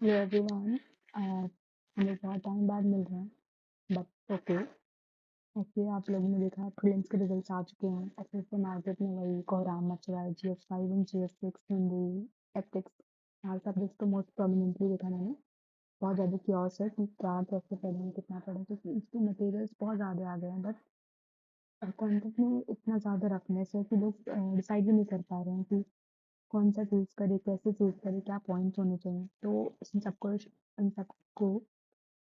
Hello everyone. हमें बहुत time बाद मिल रहे हैं, बट ओके। ऐसे आप लोगों ने देखा प्रीलिम्स के रिजल्ट्स आ चुके हैं। ऐसे ऐसे मार्केट में वही कोहराम मच रहा है। GS5 and GS6 Hindi ethics her subject तो मोस्ट प्रोमिनेंटली देखा मैंने। बहुत ज़्यादा क्योस है कि क्या कैसे पढ़ें कितना पढ़ें, क्योंकि इसके मटेरियल्स बहुत ज़्यादा आ गए हैं। बट कंटेंट में इतना ज़्यादा रखनेस है कि लोग डिसाइड भी नहीं कर पा रहे हैं कि कौन सा चूज़ करें, कैसे चूज़ करें, क्या पॉइंट्स होने चाहिए। तो इन सबको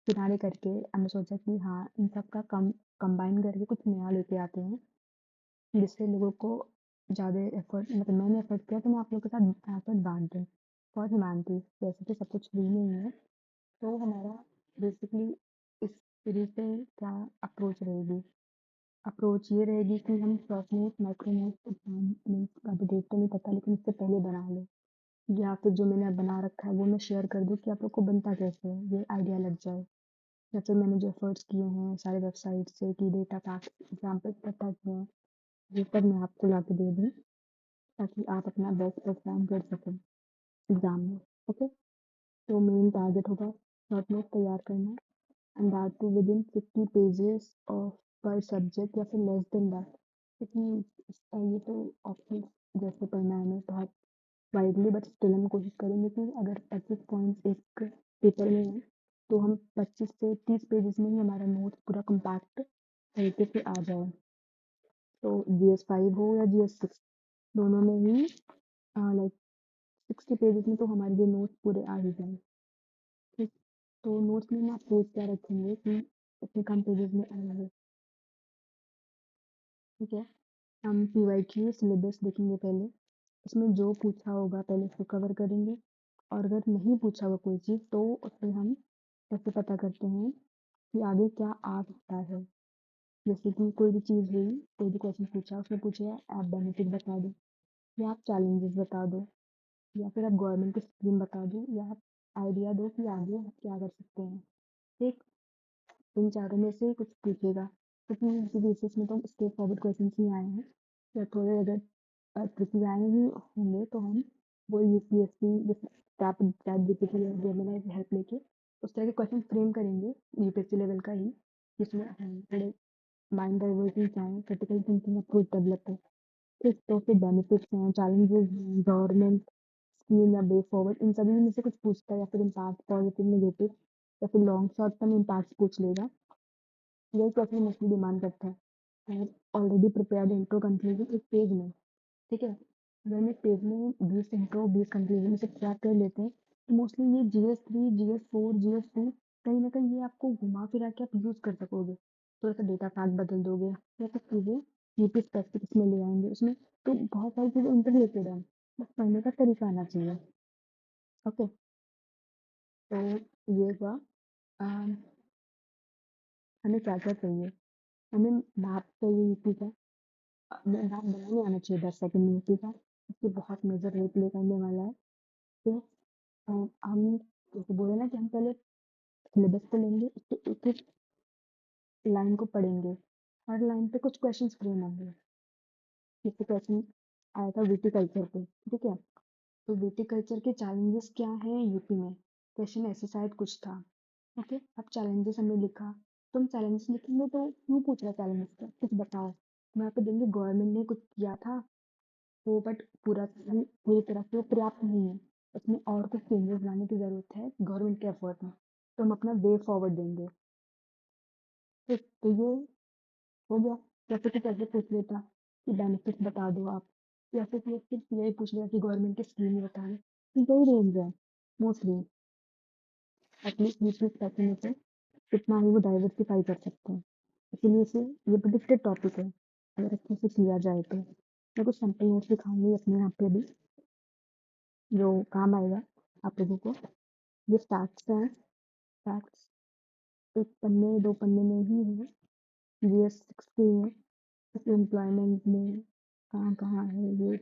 किनारे करके हमने सोचा कि हाँ, इन सब का कंबाइन करके कुछ नया लेके आते हैं, जिससे लोगों को ज़्यादा एफर्ट, मतलब मैंने एफर्ट किया तो मैं आप लोगों के साथ एफर्ट बांट दूँ। बहुत ही मानती, वैसे तो सब कुछ फ्री में ही है। तो हमारा बेसिकली इस सीरीज पे क्या अप्रोच रहेगी, अप्रोच ये रहेगी कि हम short note micro note exam का भी डेट तो नहीं पता, लेकिन इससे पहले बना लो, या फिर जो मैंने बना रखा है वो मैं शेयर कर दूँ कि आप लोग को बनता कैसे है, ये आइडिया लग जाए। या फिर मैंने जो एफर्ट्स किए हैं सारे वेबसाइट से कि डेटा पैक एग्जाम्पल पता किए हैं, ये सब मैं आपको ला के दे दूँ ताकि आप अपना बेस्ट परफॉर्म कर सकें एग्जाम में। ओके, तो मेन टारगेट होगा शॉर्ट नोट तैयार करना, and that too within 50 pages of per subject या फिर लेस देन दैट, क्योंकि ये तो ऑप्शन जैसे पढ़ना है हमें बहुत वाइडली, बट स्टिल हम कोशिश करेंगे कि अगर 25 पॉइंट्स एक पेपर में है तो हम 25 से 30 पेजेस में ही हमारा नोट्स पूरा कम्पैक्ट तरीके से आ जाए। तो GS5 हो या GS6, दोनों में ही लाइक 60 पेजेस में तो हमारे लिए नोट्स पूरे आ ही जाए। ठीक, तो नोट्स में हम अप्रोच क्या रखेंगे कि इतने कम पेजेस में आएंगे। ठीक है, हम PYQ सिलेबस देखेंगे पहले, उसमें जो पूछा होगा पहले उसको कवर करेंगे, और अगर नहीं पूछा हुआ कोई चीज़ तो उसमें हम ऐसे पता करते हैं कि आगे क्या आ सकता है। जैसे कि कोई भी चीज़ हुई, कोई भी क्वेश्चन पूछा, उसमें पूछे आप बेनिफिट बता दो, या आप चैलेंजेस बता दो, या फिर आप गवर्नमेंट की स्कीम बता दो, या आप आइडिया दो कि आगे आप क्या कर सकते हैं। ठीक, इन चारों में से कुछ पूछेगा, क्योंकि इसी बेसिस में तो स्ट्रेट फॉरवर्ड क्वेश्चन ही आए हैं, या थोड़े अगर ट्रिकी आए ही होंगे तो हम वो UPSC जैसे चैट GPT या जेमिनी की हेल्प लेके उस तरह के क्वेश्चन फ्रेम करेंगे UPSC लेवल का ही, जिसमें हम थोड़े माइंड डाइवर्जन चाहें, क्रिटिकल थिंकिंग अप्रोच डेवलप हो। ठीक, तो फिर बेनिफिट्स हैं, चैलेंजेस हैं, गवर्नमेंट स्कीम या वे फॉरवर्ड, इन सभी में से कुछ पूछता है, या फिर इम्पैक्ट पॉजिटिव नेगेटिव, या फिर लॉन्ग शॉर्ट टर्म इम्पैक्ट पूछ लेगा। यही क्वेश्चन मोस्टली डिमांड करता है। ऑलरेडी प्रिपेयर्ड इंट्रो कंक्लूजन एक पेज में। ठीक है, अगर हम एक पेज में 20 इंट्रो 20 कंक्लूजन से क्रैक कर लेते हैं तो मोस्टली ये GS3 GS4 GS2 कहीं ना कहीं ये आपको घुमा फिरा के आप यूज़ कर सकोगे। थोड़ा सा डेटा फैक्ट बदल दोगे या कुछ चीज़ें यूपी स्पेसिफिक इसमें ले आएंगे उसमें, तो बहुत सारी चीज़ें इंटरलेटेड है, बस पढ़ने का तरीका आना चाहिए। ओके, तो ये हुआ। अम, हमें क्या क्या चाहिए, हमें मैप चाहिए यूपी का। मैप बनाने आना चाहिए 10 सेकंड में यूपी का, इससे बहुत मेजर रोल प्ले करने वाला है। तो हम जैसे बोले ना कि हम पहले सिलेबस को लेंगे, उसके एक एक लाइन को पढ़ेंगे, हर लाइन पे कुछ क्वेश्चंस फ्रेम होंगे। जैसे क्वेश्चन आया था विटिकल्चर पे, ठीक है, तो विटिकल्चर के चैलेंजेस क्या है यूपी में, क्वेश्चन ऐसे शायद कुछ था। ओके, अब चैलेंजेस हमने लिखा, तुम चैलेंजेस लिखेंगे तो क्यों पूछ रहा है चैलेंजेस का, कुछ बताओ। मैं यहाँ पे देंगे गवर्नमेंट ने कुछ किया था वो, बट पूरी तरह से वो पर्याप्त नहीं है, उसमें और कुछ चेंजेस लाने की ज़रूरत है गवर्नमेंट के एफर्ट में, तो हम अपना वे फॉरवर्ड देंगे। ठीक, तो ये हो गया। या फिर कुछ ऐसे पूछ लेता कि बेनिफिट्स बता दो आप, या फिर कोई सिर्फ यही पूछ लिया कि गवर्नमेंट की स्कीम ही बता दो, तो यही रेंज है मोस्टली। एटलीस्ट बीच में से कितना ही वो डाइवर्सिफाई कर सकते हैं, इसीलिए से ये प्रिडिक्टेड टॉपिक है अगर अच्छे से किया जाए तो। मैं कुछ सैम्पल नोट्स दिखाऊंगी अपने यहाँ पे भी, जो काम आएगा आप लोगों को। ये फैक्ट्स हैं, फैक्ट्स एक पन्ने दो पन्ने में ही है। GS16 में एम्प्लॉयमेंट में कहाँ कहाँ है ये,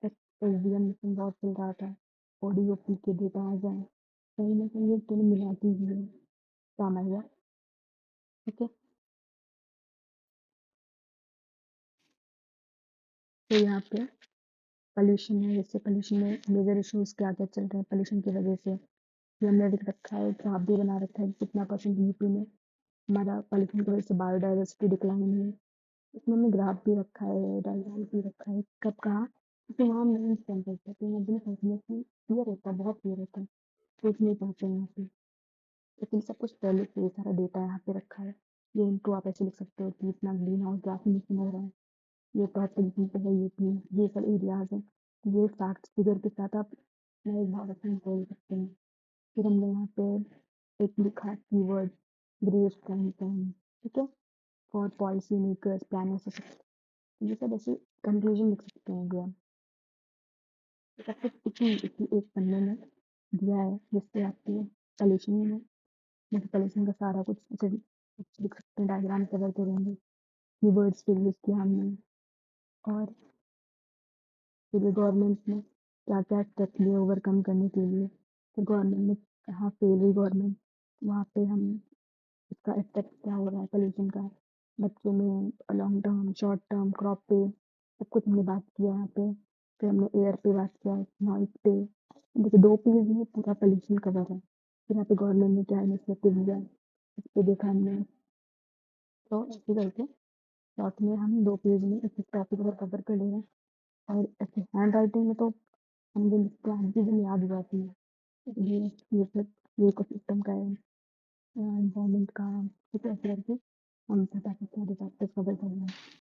SDM में बहुत चल रहा था, ODOP के डेटा आ जाए, कहीं ना कहीं ये दोनों मिलाती ही है, काम आएगा। ठीक है, तो यहाँ पे पॉल्यूशन है, जैसे पॉल्यूशन में मेजर इश्यूज क्या क्या चल रहे हैं पॉल्यूशन की वजह से, कि हमने लिख रखा है, ग्राफ भी बना रखा है कितना परसेंट यूपी में हमारा पॉल्यूशन की वजह से बायोडाइवर्सिटी डिक्लाइन है। इसमें हमने ग्राफ भी रखा है, डायग्राम भी रखा है, कब कहाँ, क्योंकि वहाँ हम नहीं स्पेंड करते तो यहाँ भी सोचने की क्लियर होता है, बहुत क्लियर होता है, सोच नहीं पाते हैं यहाँ पे। लेकिन सब कुछ पहले से ये सारा डेटा यहाँ पे रखा है। ये इनको आप ऐसे लिख सकते हो कि इतना ग्रीन हाउस गैस इमिशन हो रहा है, ये पॉसिबिलिटी पे है यूपी, ये सब एरियाज हैं। ये फैक्ट्स फिगर के साथ आप नए भारत में बोल सकते हैं। फिर हमने यहाँ पे एक लिखा कीवर्ड ग्रेस कैंपेन, ठीक है, फॉर पॉलिसी मेकर्स प्लानर्स, ये सब ऐसे कंक्लूजन लिख सकते हैं जो हम सब कुछ इसी इसी एक पन्ने में दिया है, जिससे आपके पॉल्यूशन में मतलब पॉल्यूशन का सारा कुछ ऐसे कुछ लिख सकते हैं, डायग्राम कवर करेंगे, कीवर्ड्स फिर यूज किया हमने। और फिर गवर्नमेंट ने क्या क्या स्टेप लिए ओवरकम करने के लिए, फिर गवर्नमेंट ने कहाँ फेल हुई गवर्नमेंट, वहाँ पे हम इसका इफेक्ट क्या हो रहा है पोल्यूशन का बच्चों में, long term short term crop पे, सब कुछ हमने बात किया यहाँ पे। फिर हमने एयर पे बात किया, नॉइज पे। देखिए 2 पेज में पूरा पोल्यूशन कवर है। फिर यहाँ पे गवर्नमेंट ने क्या इनिशिएटिव लिया, इस पे देखा हमने। तो ऐसे करके शॉर्ट में हम 2 पेज में इस टॉपिक को कवर कर ले रहे हैं। और ऐसे हैंड राइटिंग में तो हम जो लिखते हैं आधी दिन याद हो जाती है। ये सब ये इकोसिस्टम का है, एनवायरनमेंट का, ठीक है, ऐसे करके हम फटाफट सारे चैप्टर्स कवर कर लें।